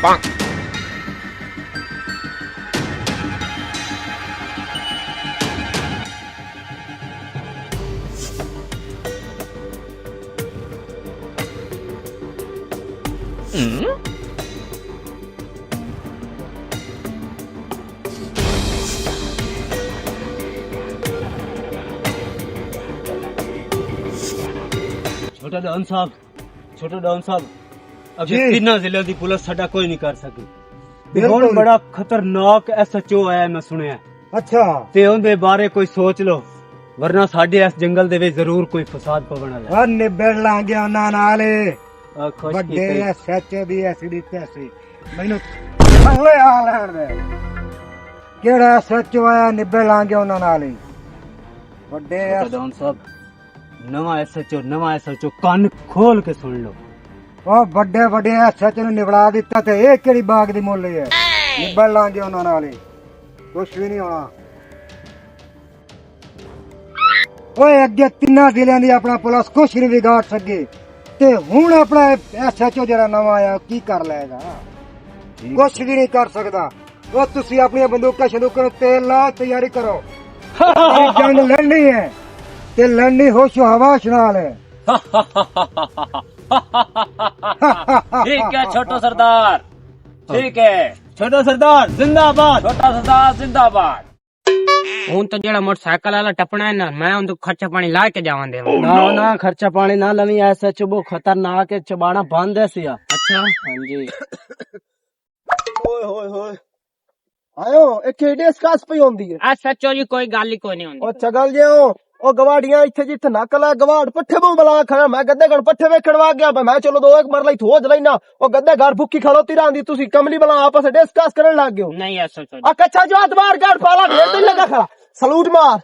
छोटा डॉन साहब, अभी तीनों जिले की पुलिस साडा कोई नहीं कर सकी। बहुत बड़ा खतरनाक SHO आया मैं सुनिया। अच्छा ते उनके बारे कोई सोच लो, वरना साडे इस जंगल दे विच जरूर कोई फसाद पवना है। निबड़ लांगे उन्हां नाल खुश ਵੱਡੇ कीते। SHO ਦੀ ਐਸੀ ਪੈਸੇ ਮੈਨੂੰ ਥੱਲੇ ਆ ਲੈਣ ਦੇ। ਕਿਹੜਾ SHO ਆਇਆ ਨਿਬੜ ਲਾਂਗੇ ਉਹਨਾਂ ਨਾਲ ਹੀ ਵੱਡੇ छोटा डॉन साहब, नवा SHO कान खोल के सुन लो। ਉਹ ਵੱਡੇ ਵੱਡੇ SHO ਨੂੰ ਨਿਬੜਾ ਦਿੱਤਾ ਤੇ ਇਹ ਕਿਹੜੀ ਬਾਗ ਦੀ ਮੁੱਲ ਹੈ। ਨਿਬੜ ਲਾਂਗੇ ਉਹਨਾਂ ਨਾਲ ਹੀ ਕੁਛ ਵੀ ਨਹੀਂ ਹੋਣਾ। ਓਏ ਅੱਗੇ ਤਿੰਨਾਂ ਜ਼ਿਲ੍ਹਿਆਂ ਦੀ ਆਪਣਾ ਪੁਲਿਸ ਕੁਛ ਨਹੀਂ ਵਿਗਾੜ ਸਕੇ ਤੇ ਹੁਣ ਆਪਣਾ SHO ਜਿਹੜਾ ਨਵਾਂ ਆਇਆ ਕੀ ਕਰ ਲਏਗਾ। ਕੁਛ ਵੀ ਨਹੀਂ ਕਰ ਸਕਦਾ। ਉਹ ਤੁਸੀਂ ਆਪਣੀਆਂ ਬੰਦੂਕਾਂ ਸ਼ੰਦੂਕਾਂ ਨੂੰ ਤੇਲ ਲਾ ਤਿਆਰੀ ਕਰੋ। ਜੰਗ ਲੜਨੀ ਹੈ ਤੇ ਲੜਨੀ ਹੋਸ਼ੋ ਹਵਾਸ਼ ਨਾਲ ਹੈ। ठीक है छोटो सरदार, ठीक है छोटा सरदार जिंदाबाद। छोटा सरदार जिंदाबाद। ਹੁਣ ਤਾਂ ਜਿਹੜਾ ਮੋਟਰਸਾਈਕਲ ਵਾਲਾ ਟੱਪਣਾ ਹੈ ਨਾ, ਮੈਂ ਉਹਨੂੰ ਖਰਚਾ ਪਾਣੀ ਲਾ ਕੇ ਜਾਵਾਂ ਦੇਵਾਂ। ना खर्चा पानी ना लवी, SHO बहुत खतरनाक है, चबाना बंद है सिया। ਅੱਛਾ हाँ जी। ਓਏ ਹੋਏ ਹੋਏ ਆਇਓ ਇਹ ਕਿਹੜੇ ਸਕਾਸ ਪਈ ਹੁੰਦੀ ਹੈ। ਆ ਸੱਚੋ ਜੀ ਕੋਈ ਗੱਲ ਹੀ ਕੋਈ ਨਹੀਂ ਹੁੰਦੀ। ਉਹ ਚਗਲ ਜਿਓ ਉਹ ਗਵਾੜੀਆਂ ਇੱਥੇ ਜਿੱਥੇ ਨਕਲ ਹੈ ਗਵਾੜ ਪੱਠੇ ਬੋਂ ਬਲਾ ਖੜਾ ਮੈਂ ਗੱਦੇ ਘੜ ਪੱਠੇ ਵੇਖਣ ਵਾ ਗਿਆ ਮੈਂ ਚਲੋ ਦੋ ਇੱਕ ਮਰ ਲਈ ਥੋਜ ਲੈਣਾ ਉਹ ਗੱਦੇ ਘਰ ਭੁੱਖੀ ਖਲੋਤੀ ਰਹਿੰਦੀ ਤੁਸੀਂ ਕਮਲੀ ਬਲਾ ਆਪਸ ਵਿੱਚ ਡਿਸਕਸ ਕਰਨ ਲੱਗ ਗਏ ਹੋ। ਨਹੀਂ ਐਸਾ ਸੱਚੋ ਆ ਕੱਚਾ ਜੋ ਅਦਬਾਰ ਘੜ ਪਾਲਾ ਢੇਰ ਤੇ ਲੱਗਾ ਖੜਾ ਸਲੂਟ ਮਾਰ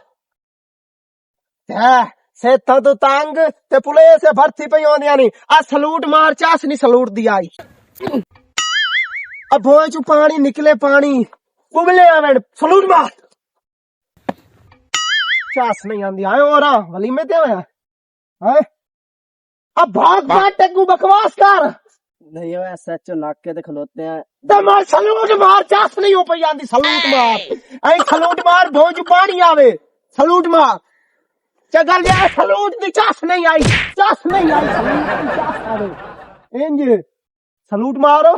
ਹੈ ਸੇਤਾਂ ਤੋਂ ਤੰਗ ਤੇ ਪੁਲਿਸ ਭਰਤੀ ਪਈ ਆਉਂਦੀਆਂ ਨਹੀਂ ਆ ਸਲੂਟ ਮਾਰ ਚਾਸ ਨਹੀਂ ਸਲੂਟ ਦੀ ਆਈ ਆ ਭੋਏ ਚ ਪਾਣੀ ਨਿਕਲੇ ਪਾਣੀ ਉਬਲੇ ਆਵਣ ਸਲੂਟ ਮਾਰ चास नहीं आंदी आयो और वलीमे ते होया है अब भाग टक्कू बकवास कर नहीं हो SHO नाके ते खलोते हैं। ते मार सलूट मार चास नहीं हो पई आंदी सलूट मार ऐ सलूट मार भोज पानी आवे सलूट मार चगल जा सलूट दी चास नहीं आई सलूट दी चास आवे इंज सलूट मारो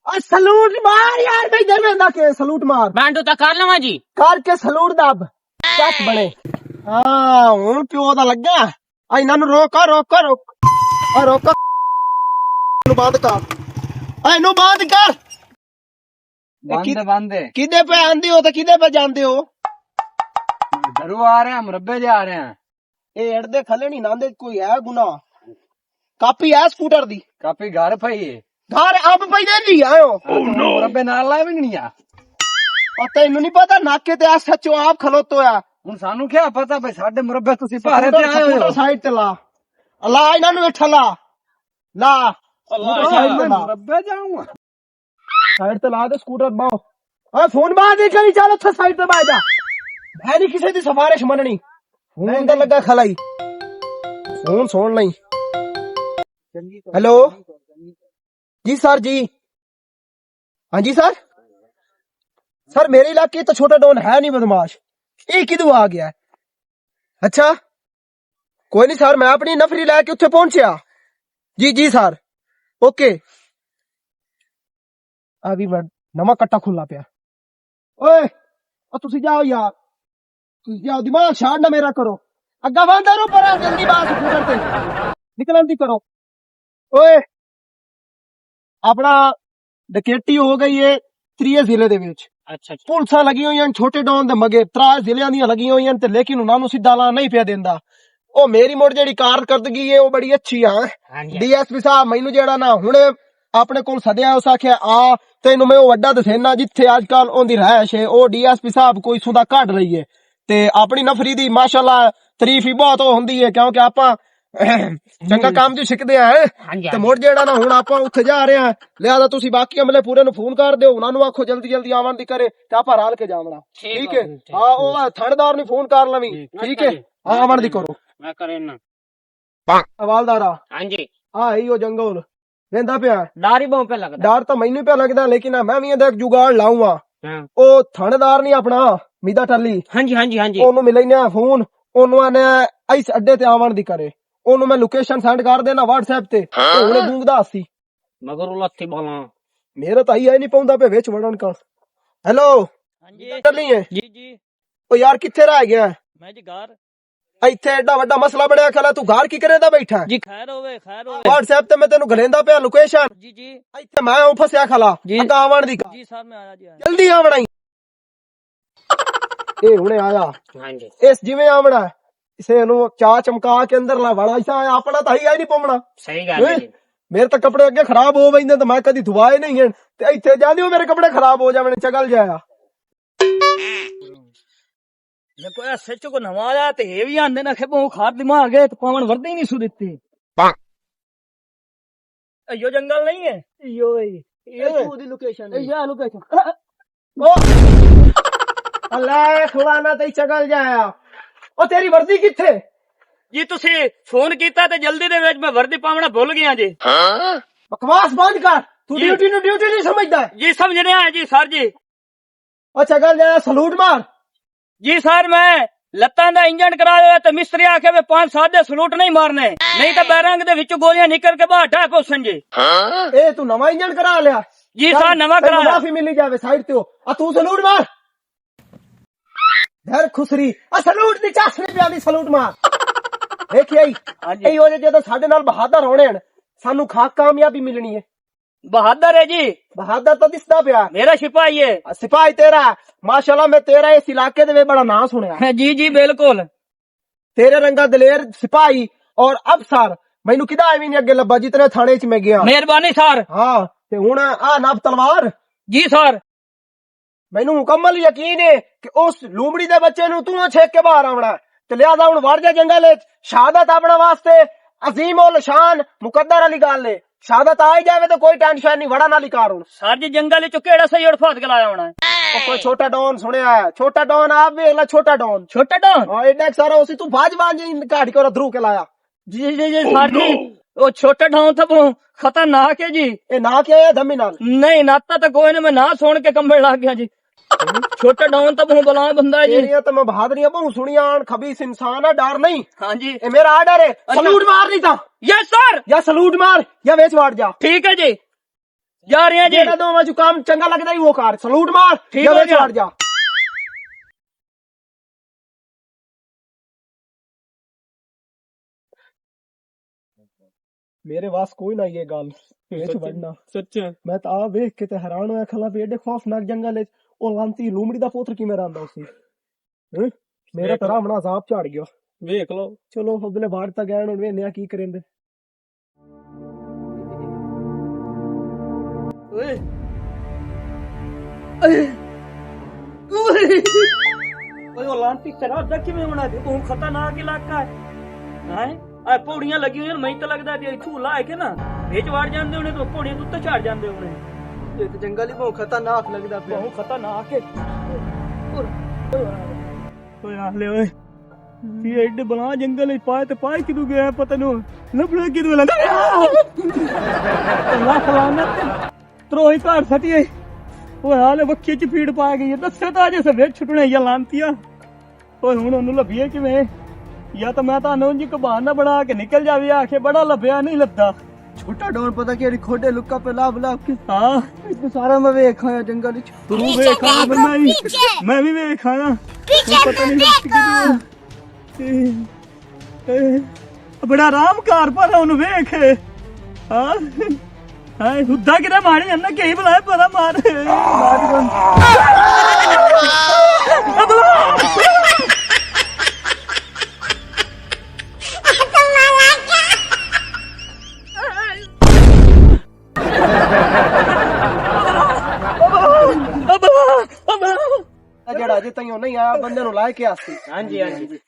आ सलूट मार यार भाई देवेंदा के सलूट मार ਬਾਂਡੂ ਤਾਂ ਕਰ ਲਵਾਂ ਜੀ। करके सलूट दब ਚੱਕ ਬਣੇ ਹਾਂ ਹੁਣ ਪਿਓ ਦਾ ਲੱਗਾ ਆ ਇਹਨਾਂ ਨੂੰ ਰੋਕ ਆ ਰੋਕ ਨੂੰ ਬੰਦ ਕਰ ਆ ਇਹਨੂੰ ਬੰਦ ਕਰ बंद ਕਿਦੇ ਪੇ ਆਂਦੇ ਹੋ ਤੇ ਕਿਦੇ ਪੇ ਜਾਂਦੇ ਹੋ डरू आ रहे हैं, मुरब्बे जा रहे हैं। ਇਹ ਏੜ ਦੇ ਖੱਲੇ ਨਹੀਂ ਨਾਂਦੇ ਕੋਈ ਹੈ ਗੁਨਾਹ ਕਾਪੀ ਹੈ ਸਕੂਟਰ ਦੀ काफी घर पई है। ਘਰ ਆਪ ਪਈ ਦੇ ਲਈ ਆਇਓ मुरब्बे नाल लाए भी नहीं आ। ਉਹ ਤੈਨੂੰ ਨਹੀਂ ਪਤਾ ਨਾਕੇ ਤੇ SHO ਆਪ ਖਲੋਤੋ ਆ ਹੁਣ ਸਾਨੂੰ ਕੀ ਪਤਾ ਬਈ ਸਾਡੇ ਮੁਰੱਬੇ ਤੁਸੀਂ ਭਾਰੇ ਤੇ ਆਏ ਹੋ। ਸਾਈਡ ਤੇ ਲਾ ਅੱਲਾ ਇਹਨਾਂ ਨੂੰ ਇੱਥੇ ਲਾ ਸਾਈਡ ਤੇ ਲਾ ਮੁਰੱਬੇ ਜਾਊਂਗਾ। ਸਾਈਡ ਤੇ ਲਾ ਦੇ ਸਕੂਟਰ ਬਾਓ ਓਏ ਫੋਨ ਬਾਹਰ ਦੇ ਚਲੀ ਚੱਲ ਉੱਥੇ ਸਾਈਡ ਤੇ ਬਾਈ ਜਾ ਮੈਂ ਨਹੀਂ ਕਿਸੇ ਦੀ ਸਿਫਾਰਿਸ਼ ਮੰਨਣੀ ਫੋਨ ਦਾ ਲੱਗਾ ਖਲਾਈ ਫੋਨ ਸੁਣ ਲਈ ਹੈਲੋ ਜੀ ਸਰ ਜੀ ਹਾਂਜੀ सर मेरे इलाके तो छोटा डॉन है नहीं बदमाश ये किदू आ गया है अच्छा कोई नहीं सर मैं अपनी नफरी लैके उत्थे पहुंचया जी सर ओके अभी मैं नवा कट्टा खुला पिया ओए तुसी जाओ यार तुसी जाओ दिमाग छाड़ना मेरा करो अग्गा बंद पर जल्दी बात करते निकलन दी करो ओए अपना डकैती हो गई है 3 ਜ਼ਿਲ੍ਹੇ ਦੇ ਵਿੱਚ ਅੱਛਾ ਪੁਲਸਾਂ ਲੱਗੀਆਂ ਹੋਈਆਂ ਛੋਟੇ ਡੌਨ ਦੇ ਮਗੇ 3 ਜ਼ਿਲ੍ਹਿਆਂ ਦੀਆਂ ਲੱਗੀਆਂ ਹੋਈਆਂ ਤੇ ਲੇਕਿਨ ਉਹਨਾਂ ਨੂੰ ਸਿੱਧਾ ਲਾ ਨਹੀਂ ਪਿਆ ਦਿੰਦਾ ਉਹ ਮੇਰੀ ਮੋੜ ਜਿਹੜੀ ਕਾਰਕਰਦਗੀ ਹੈ ਉਹ ਬੜੀ ਅੱਛੀ ਆ DSP ਸਾਹਿਬ ਮੈਨੂੰ ਜਿਹੜਾ ਨਾ ਹੁਣ ਆਪਣੇ ਕੋਲ ਸੱਦਿਆ ਉਸ ਆਖਿਆ ਆ ਤੈਨੂੰ ਮੈਂ ਉਹ ਵੱਡਾ ਦਸੇਨਾ ਜਿੱਥੇ ਅੱਜ ਕੱਲ ਉਹਦੀ ਰਹਿائش ਹੈ ਉਹ DSP ਸਾਹਿਬ ਕੋਈ ਸੁਦਾ ਕੱਢ ਰਹੀ ਹੈ ਤੇ ਆਪਣੀ ਨਫਰੀ ਦੀ ਮਾਸ਼ਾਅੱਲਾ ਤਾਰੀਫ ਹੀ ਬਹੁਤ ਹੁੰਦੀ ਹੈ ਕਿਉਂਕਿ ਆਪਾਂ ਚੰਗਾ ਕੰਮ ਜੋ ਸਿੱਖਦੇ ਆ ਤੇ ਮੁੜ ਜਿਹੜਾ ਨਾ ਹੁਣ ਆਪਾਂ ਉੱਥੇ ਜਾ ਰਹੇ ਆ ਲਿਆਦਾ ਤੁਸੀਂ ਬਾਕੀ ਅਮਲੇ ਪੂਰੇ ਨੂੰ ਫੋਨ ਕਰ ਦਿਓ ਉਹਨਾਂ ਨੂੰ ਆਖੋ ਜਲਦੀ ਜਲਦੀ ਆਵਣ ਦੀ ਕਰੇ ਤੇ ਆਪਾਂ ਰਲ ਕੇ ਜਾਵਣਾ ਠੀਕ ਹੈ ਹਾਂ ਉਹ ਥਾਣੇਦਾਰ ਨੂੰ ਫੋਨ ਕਰ ਲਵੀਂ ਠੀਕ ਹੈ ਆਵਣ ਦੀ ਕਰੋ ਮੈਂ ਕਰੇ ਨਾ ਹਵਾਲਦਾਰਾ ਹਾਂਜੀ ਹਾਂ ਇਹੋ ਜੰਗਲ वेंदा पिया ਡਰ ਹੀ ਬਹੁਤ ਪਿਆ ਲੱਗਦਾ। डर तो मैनू पिया लगदा लेकिन मैं भी ਇਹਦਾ ਇੱਕ जुगाड़ लाऊंगा ਹਾਂ ਉਹ ਥਾਣੇਦਾਰ ਨਹੀਂ ਆਪਣਾ ਮੀਦਾ ਟੱਲੀ ਹਾਂਜੀ ਹਾਂਜੀ ਹਾਂਜੀ ਉਹਨੂੰ ਮਿਲਣੇ ਆ ਫੋਨ ਉਹਨੂੰ ਆਨੇ ਇਸ ਅੱਡੇ ਤੇ ਆਵਣ ਦੀ ਕਰੇ ਉਹਨੂੰ ਮੈਂ ਲੋਕੇਸ਼ਨ ਸੈਂਡ ਕਰ ਦੇਣਾ WhatsApp ਤੇ ਉਹ ਹੁਣੇ ਗੂੰਗਦਾ ਸੀ ਮਗਰ ਉਹ ਲੱਥੀ ਬਾਲਾ ਮੇਰਾ ਤਾਂ ਹੀ ਨਹੀਂ ਪਾਉਂਦਾ ਪਏ ਵਿੱਚ ਵੜਨ ਕਾ ਹੈਲੋ ਹਾਂਜੀ ਟੱਲੀ ਹੈ ਜੀ ਜੀ ਉਹ ਯਾਰ ਕਿੱਥੇ ਰਹਿ ਗਿਆ ਮੈਂ ਜੀ ਘਰ ਇੱਥੇ ਐਡਾ ਵੱਡਾ ਮਸਲਾ ਬਣਿਆ ਖਲਾ ਤੂੰ ਘਰ ਕੀ ਕਰੇਂਦਾ ਬੈਠਾ ਜੀ ਖੈਰ ਹੋਵੇ ਖੈਰ ਹੋਵੇ WhatsApp ਤੇ ਮੈਂ ਤੈਨੂੰ ਘਲੇਂਦਾ ਪਿਆ ਲੋਕੇਸ਼ਨ ਜੀ ਜੀ ਇੱਥੇ ਮੈਂ ਉਹ ਫਸਿਆ ਖਲਾ ਜੀ। ਅੱਗਾ ਆਵਣ ਦੀ ਜੀ ਸਰ ਮੈਂ ਆਇਆ ਜੀ ਆਇਆ ਜਲਦੀ ਆਵਣਾ ਈ। ਇਹ ਹੁਣੇ ਆਇਆ ਹਾਂਜੀ ਇਸ ਜਿਵੇਂ ਆਵਣਾ ਇਸੇ ਨੂੰ ਚਾ ਚਮਕਾ ਕੇ ਅੰਦਰ ਲਾ ਵੜਾ ਇਸਾ ਆਪਣਾ ਤਾਂ ਹੀ ਨਹੀਂ ਪਾਉਣਾ ਸਹੀ ਗੱਲ ਹੈ ਜੀ। ਮੇਰੇ ਤਾਂ ਕੱਪੜੇ ਅੱਗੇ ਖਰਾਬ ਹੋ ਬੈਂਦੇ ਤੇ ਮੈਂ ਕਦੀ ਧੁਆਏ ਨਹੀਂ ਹਨ ਤੇ ਇੱਥੇ ਜਾਂਦੇ ਹੋ ਮੇਰੇ ਕੱਪੜੇ ਖਰਾਬ ਹੋ ਜਾਵਣ ਚਗਲ ਜਾਇਆ देखो यार सच को नवाया ते ये भी आंदे ना खेबो खाद दिमाग गए तो पावन वर्दी ही नहीं सु देती यो जंगल नहीं है यो ਇਹ ਤੂੰ ਦੀ ਲੋਕੇਸ਼ਨ या लोकेशन ਅੱਲਾ ਖੁਲਾਨਾ ਤੇ ਚਗਲ ਜਾਇਆ ਉਹ ਤੇਰੀ ਵਰਦੀ ਕਿੱਥੇ जी तुसी फोन कीता ते जल्दी दे विच मैं वर्दी पावना भूल गया जी ਬਕਵਾਸ ਬੰਦ ਕਰ ਤੂੰ ਜੀ। ਡਿਊਟੀ ਨੂੰ ਡਿਊਟੀ ਨਹੀਂ ਸਮਝਦਾ जी समझ रहे हैं जी सर जी ਉਹ ਚਗਲ ਜਾਇਆ ਸਲੂਟ ਮਾਰ जी सर मैं लत्तां दा इंजन कराया ते मिस्त्री आखे वे 5-7 दे सलूट नहीं मारने नहीं तो बैरंग दे विचों गोलियां निकल के बाहर ढा पोसन जी ਇਹ ਤੂੰ ਨਵਾਂ ਇੰਜਨ ਕਰਾ ਲਿਆ जी सर नवा ਤੈਨੂੰ कराया ਮਾਫੀ ਮਿਲੀ ਜਾਵੇ ਸਾਈਡ ਤੇ ਆ ਤੂੰ ਸਲੂਟ ਮਾਰ ਧਰ ਖੁਸਰੀ ਆ ਸਲੂਟ ਦੀ ਚਾਸਣੀ ਪਿਆ ਦੀ ਸਲੂਟ ਮਾਰ ਵੇਖਿਆ ਹੀ ਹਾਂਜੀ। ਇਹ ਉਹਦੇ ਜਦੋਂ ਸਾਡੇ ਨਾਲ ਬਹਾਦਰ ਹੋਣੇ ਹਨ ਸਾਨੂੰ ਖਾਕ ਕਾਮਯਾਬੀ ਮਿਲਣੀ ਹੈ बहादुर है जी ਬਹਾਦਰ ਤਾਂ ਦਿਸਦਾ ਪਿਆ मेरा सिपाही है ਸਿਪਾਹੀ ਤੇਰਾ ਮਾਸ਼ਾਅੱਲਾ ਮੈਂ ਤੇਰਾ ਇਸ ਇਲਾਕੇ ਦੇ ਵਿੱਚ ਬੜਾ ਨਾਂ ਸੁਣਿਆ जी जी बिल्कुल ਤੇਰੇ ਰੰਗਾ ਦਲੇਰ ਸਿਪਾਹੀ ਔਰ ਅਫਸਰ ਮੈਨੂੰ ਕਿਦਾ ਐਵੇਂ ਨਹੀਂ ਅੱਗੇ ਲੱਭਾ ਜਿਤਨੇ ਥਾਣੇ 'ਚ ਮੈਂ ਗਿਆ मेहरबानी सर ਹਾਂ ਤੇ ਹੁਣ ਆ ਨਬ ਤਲਵਾਰ जी सर ਮੈਨੂੰ ਮੁਕੰਮਲ ਯਕੀਨ ਹੈ ਕਿ ਉਸ ਲੂੰਬੜੀ ਦੇ ਬੱਚੇ ਨੂੰ ਤੂੰ ਛੇਕ ਕੇ ਬਾਹਰ ਆਉਣਾ ਤੇ ਲਿਆਦਾ ਹੁਣ ਵੜ ਜਾ ਜੰਗਲ ਵਿੱਚ ਸ਼ਹਾਦਤ ਆਪਣਾ ਵਾਸਤੇ ਅਜ਼ੀਮ ਉਲ ਸ਼ਾਨ ਮੁਕੱਦਰ ਵਾਲੀ ਗੱਲ ਹੈ ਸ਼ਹਾਦਤ ਆ ਹੀ ਜਾਵੇ ਤਾਂ ਕੋਈ ਟੈਨਸ਼ਨ ਨਹੀਂ ਵੜਾ ਨਾਲ ਹੀ ਕਾਰ ਹੁਣ सर जी जंगल चो केड़ा सही और फात गलाया होना है ਉਹ ਕੋਈ ਛੋਟਾ ਡੌਨ ਸੁਣਿਆ ਹੈ ਛੋਟਾ ਡੌਨ ਆਪ ਵੇਖ ਲੈ ਛੋਟਾ ਡੌਨ छोटा डॉन ਹਾਂ ਇੰਨਾ ਕੁ ਸਾਰਾ ਉਸੇ ਤੂੰ ਬਾਜਵਾਨ ਜੀ ਘਾੜੀ ਕੋਲ ਧਰੂ ਕੇ ਲਾਇਆ जी जी जी सर जी वो छोटा डॉन था वो खतरनाक है जी ਇਹ ਨਾ ਕਿ ਆਇਆ ਧੰਮੀ ਨਾਲ नहीं नाता तो कोई ने मैं ना सुन के कंबल लग गया जी छोटा डॉन तो वो बला बंदा है जी ਜਿਹੜੀਆਂ ਤਾਂ ਮੈਂ ਬਹਾਦਰੀਆਂ ਬਹੁਤ ਸੁਣੀਆਂ ਹਨ ਖਬੀਸ ਇਨਸਾਨ ਆ ਡਰ ਨਹੀਂ हाँ जी ਇਹ ਮੇਰਾ ਆਰਡਰ ਹੈ ਸਲੂਟ ਮਾਰ ਨਹੀਂ ਤਾਂ यस सर ਜਾਂ ਸਲੂਟ ਮਾਰ ਜਾਂ ਵਿੱਚ ਵੜ ਜਾ ठीक है जी जा रहे हैं जी ਜਿਹੜਾ ਦੋਵਾਂ ਚ ਕੰਮ ਚੰਗਾ ਲੱਗਦਾ ਹੀ ਉਹ ਕਰ ਸਲੂਟ ਮਾਰ ਠੀਕ ਜਾਂ ਹੋ ਵਿੱਚ ਗਿਆ। ਵੜ ਜਾ ਮੇਰੇ ਵਾਸ ਕੋਈ ਨਾ ਇਹ ਗੱਲ ਵਿੱਚ ਵੜਨਾ सच ਮੈਂ ਤਾਂ ਆ ਵੇਖ ਕੇ ਤੇ ਹੈਰਾਨ ਹੋਇਆ ਖਲਾ ਵੀ ਐਡੇ ਖੌਫਨਾਕ ਜੰਗਲ ਵਿੱਚ ਉਹ ਲਾਂਤੀ ਲੂਮੜੀ ਦਾ ਪੁੱਤਰ ਕਿਵੇਂ ਰਹਿੰਦਾ ਸੀ ਮੇਰਾ ਤਾਂ ਰਾਮਣਾ ਜ਼ਾਬ ਝਾੜ ਗਿਆ देख लो ਚਲੋ ਅਗਲੇ ਬਾੜ ਤਾਂ ਗਏ ਹੁਣ ਵੇਖਨੇ ਆ ਕੀ ਕਰੇਂਦੇ ओए ओए वो लांटी तेरा देख किवें होना दे तू खतरनाक इलाका है आ पौड़ियां लगी हुई मैं तो लगदा जे झूला है के ना ਵਿੱਚ ਵੜ ਜਾਂਦੇ ਹੋਣੇ तो ਪੌੜੀਆਂ ਤੋਂ ਉੱਤੇ ਝੜ ਜਾਂਦੇ ਹੋਣੇ ਇੱਕ ਜੰਗਲ ਹੀ ਬਹੁਤ ਖਤਰਨਾਕ ਲੱਗਦਾ ਪਿਆ ਬਹੁਤ ਖਤਰਨਾਕ ਹੈ ਓਏ ਆਲੇ ਓਏ ਇਹ ਐਡੇ ਬਲਾ ਜੰਗਲ ਵਿੱਚ ਪਾਏ ਤੇ ਪਾਏ ਕਿਦੋਂ ਗਿਆ ਪਤਾ ਨੂੰ ਲੱਭਣਾ ਕਿਦੋਂ ਲੱਗਾ ਅੱਲਾ ਖਲਾਨਤ ਤਰੋਈ ਘਰ ਸਟੀਏ ਓਏ ਹਾਲੇ ਵੱਖੀ ਚ ਫੀੜ ਪਾ ਗਈ ਦੱਸੇ ਤਾਂ ਅਜੇ ਸਵੇ ਛੁੱਟਣੇ ਜਾਂ ਲਾਂਤੀਆਂ ਓਏ ਹੁਣ ਉਹਨੂੰ ਲੱਭੀਏ ਕਿਵੇਂ ਜਾਂ ਤਾਂ ਮੈਂ ਤੁਹਾਨੂੰ ਜੀ ਕਬਾਨਾ ਬਣਾ ਕੇ ਨਿਕਲ ਜਾਵੇ ਆਖੇ ਬੜਾ ਲੱਭਿਆ ਨਹੀਂ ਲੱਭਦਾ ਛੋਟਾ ਡੌਨ ਪਤਾ ਕਿਹੜੀ ਖੋਡੇ ਲੁੱਕਾ ਪੇ ਲਾਭ ਲਾਭ ਕੇ ਹਾਂ ਇਹ ਸਾਰਾ ਮੈਂ ਵੇਖਾਂ ਜੰਗਲ ਵਿੱਚ ਤੂੰ ਵੇਖਾਂ ਮੈਂ ਵੀ ਵੇਖਾਂ ਪਤਾ ਨਹੀਂ ਕਿਦੋਂ ਬੜਾ ਆਰਾਮ ਕਰ ਪਰ ਉਹਨੂੰ ਵੇਖ ਹਾਂ ਹਾਏ ਹੁੱਦਾ ਕਿਦਾ ਮਾਰੇ ਜਾਂਦਾ ਕਈ ਬੁਲਾਏ ਪਤਾ ਮਾਰ ਜਿਹੜਾ ਅਜੇ ਤਾਈਂ ਨਹੀਂ ਆਇਆ ਬੰਦੇ ਨੂੰ ਲਾਇ ਕੇ ਆਸੀ ਹਾਂਜੀ ਹਾਂਜੀ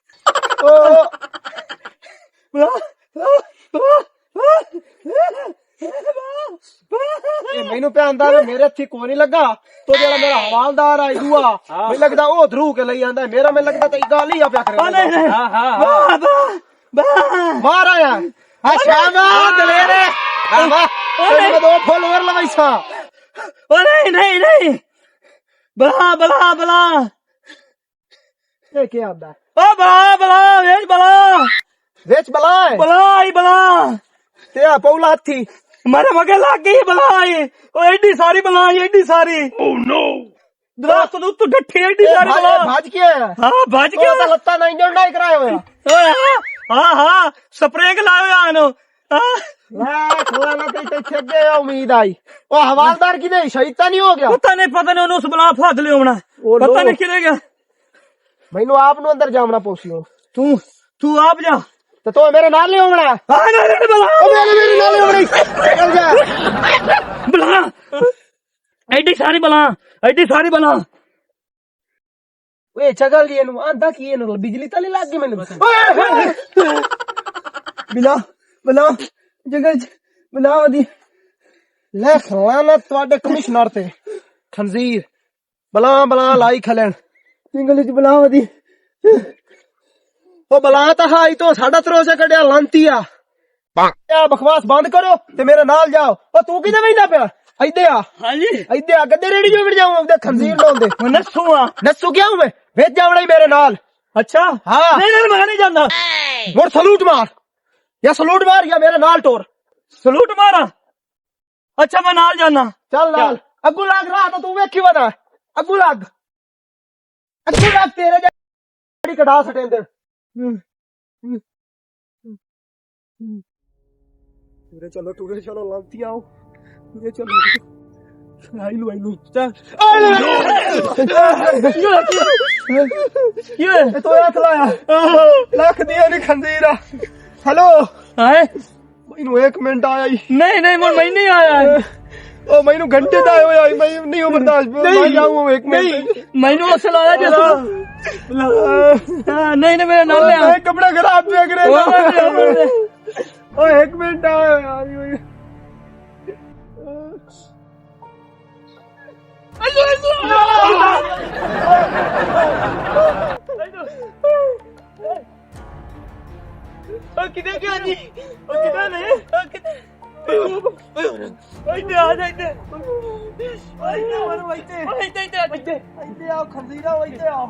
ਇਹ ਮੈਨੂੰ ਪਿਆਂਦਾ ਵੀ ਮੇਰੇ ਹੱਥੀ ਕੋਈ ਨਹੀਂ ਲੱਗਾ ਤੋ ਜਿਹੜਾ ਮੇਰਾ ਹਵਾਲਦਾਰ ਆ ਦੂਆ ਮੈਨੂੰ ਲੱਗਦਾ ਉਹ ਧਰੂ ਕੇ ਲਈ ਜਾਂਦਾ ਮੇਰਾ ਮੈਨੂੰ ਲੱਗਦਾ ਤੇ ਗੱਲ ਹੀ ਆ ਪਿਆ ਕਰੇ ਹਾਂ ਹਾਂ ਬਾਹਰ ਆਇਆ ਆ ਸ਼ਾਬਾਸ਼ ਦਲੇਰੇ मैं 2 फॉलोवर लगाईसा। ओ नहीं नहीं नहीं, बला बला बला, ये क्या आंदा ओ बला बला वेच बला, वेच बला है बला ही बला, ते आ पौला हाथी मारे मगे लग गई बला ही। ओ एडी सारी बला, एडी सारी। ओह नो, दोस्त तू डठी एडी सारी बला। भाज के आया? हां भाज के तो लत्ता नहीं जो नहीं कराया होया। ओए हां हां स्प्रे के लायो आनो। ला खवाना ते छक गया उम्मीद आई। ओ हवालदार की नहीं शहीद नहीं हो गया? पता नहीं उस बला फाद ले होना, पता नहीं किधर गया। मैनू आप नु अंदर जावना पोसियो। तू आप जा तो मेरे नाल ले होना। हां नहीं बला, ओ मेरे नाल ले होना। चल जा बला, एडी सारी बला, एडी सारी बला। ओए चगल जी नु आंदा की नु बिजली तले लग गई मैनू। बिला बिला जगह बिला दी ले खवाना ਤੁਹਾਡੇ ਕਮਿਸ਼ਨਰ ਤੇ ਖੰਜ਼ੀਰ ਬਲਾ ਬਲਾ ਲਾਈ ਖਲਣ इंग्लिश च बिला दी। ਉਹ ਬਲਾ ਤਾਂ ਹਾਈ ਤੋਂ ਸਾਡਾ ਤਰੋਸੇ ਕੱਢਿਆ ਲਾਂਤੀਆ। ਆ ਬਕਵਾਸ ਬੰਦ ਕਰੋ ਤੇ ਮੇਰੇ ਨਾਲ ਜਾਓ। ਉਹ ਤੂੰ ਕਿੱਥੇ ਬੈਠਾ ਪਿਆ? ਇੱਥੇ ਆ, हां जी ਇੱਥੇ ਆ ਗੱਦੇ ਰੇੜੀ ਜੋ ਵੜ ਜਾऊं ਉਹਦੇ ਖੰਜ਼ੀਰ ਲਾਉਂਦੇ। नसुआ ਨੱਸੂ ਕਿਉਂ ਮੈਂ ਵੇਚ ਜਾਵਣਾ ਹੀ ਮੇਰੇ ਨਾਲ। अच्छा हाँ। नहीं मैं नहीं जानता। ਮੁਰ ਸਲੂਟ ਮਾਰ या सलूट मार या मेरे नाल टोर। सलूट मारा, अच्छा मैं नाल जाना। चल नाल अगू लाग रहा तो तू वेखी वदा अगू लाग तेरे जड़ी कढ़ा सटे अंदर। टूरे चलो लांती आओ टूरे चलो आइलू चल ये तो हाथ लाया लख दिया नहीं खंजीरा। हेलो हाय मैनू 1 मिनट आया ही नहीं नहीं मैं नहीं आया। ओ मैनू घंटे दा होया मैं नहीं हूं बर्दाश्त मैं जाऊं 1 मिनट। मैनू असल आया जैसे नहीं नहीं मेरा नाम मैं कपड़ा खराब देख रहे ओ 1 मिनट आया यार। किधर गया जी? किधर नहीं? किधर आ जाते? आओ खंजीरा वैसे आओ।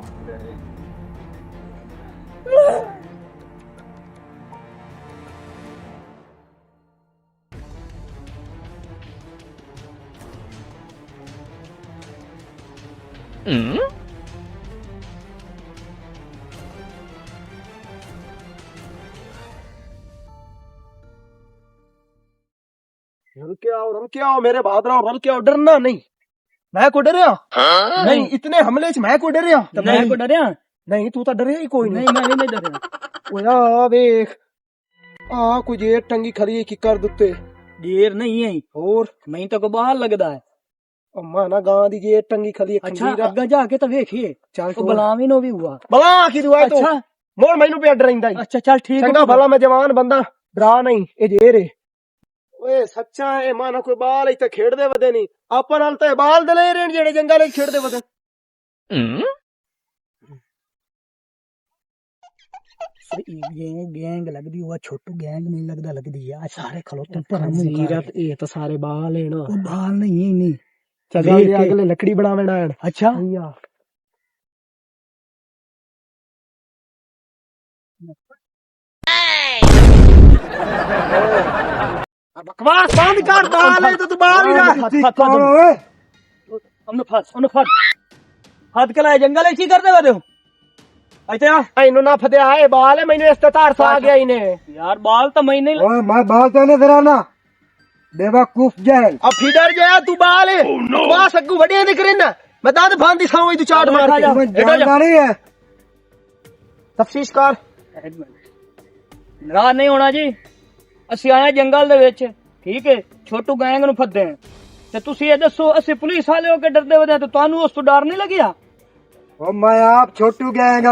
रल के आओ मेरे बहादुर रल के आओ। डरना नहीं मैं को डरिया नहीं इतने हमले च मैं को डरिया मैं को डरिया नहीं तू तो डरिया ही कोई नहीं मैं नहीं डरिया। ओया वेख आ कोई जेट टंगी खरी की कर दुत्ते देर नहीं है और मैं तो को बाहर लगदा है। अम्मा ना गां दी जेट टंगी खरी अच्छा अग्गा जाके तो देखिए चल तो बलावी नो भी हुआ बला की दुआ तो अच्छा मोर मैनू पे डराइंदा ही। अच्छा चल ठीक चंगा भला मैं जवान बंदा डरा नहीं ए जेर है। ओए सच्चा है माना कोई बाल इते खेड़दे वदे नहीं आपन नाल ते बाल दले रहन जेड़े जंगल विच खेड़दे वदे। गैंग लगदी हुआ छोटू गैंग नहीं लगदा लगदी यार सारे खलोते पर सीरत ये तो सारे बाल है ना बाल नहीं चगा अगले लकड़ी बनावे ना अच्छा बकवास बंद कर बाल है तो तू बाल ही हमने हाथ कलाए जंगल की करते वदे हो अच्छा इनो ना फदया है बाल है मैंने इस्तार सा आ गया इने यार बाल तो मैं नहीं ओए मैं बाल तो नहीं कराना बेवकूफ जाए अब फिडर गया तू बाल है बकवास अग्गू बढ़िया नहीं करेना मैं दाद फांदी साऊं तू चाट मार के जानकारी है तफ्तीश कर नाराज नहीं होना जी ਅਸੀਂ ਆਏ ਜੰਗਲ ਦੇ ਵਿੱਚ ਠੀਕ ਹੈ ਛੋਟੂ ਗੈਂਗ ਨੂੰ ਫੱਦੇ ਤੇ ਤੁਸੀਂ ਇਹ ਦੱਸੋ ਅਸੀਂ ਪੁਲਿਸ ਵਾਲੇ ਹੋ ਕੇ ਡਰਦੇ ਵਦੇ ਤੇ ਤੁਹਾਨੂੰ ਉਸ ਤੋਂ ਡਰ ਨਹੀਂ ਲੱਗਿਆ ओ मैं आप छोटू गएगा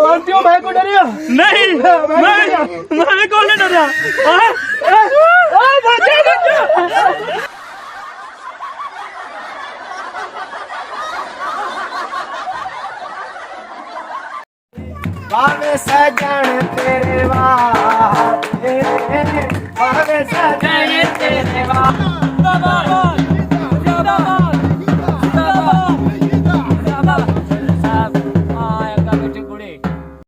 लांतियों मैं को डरिया नहीं मैं कौन नहीं डरिया सजन तेरे वाह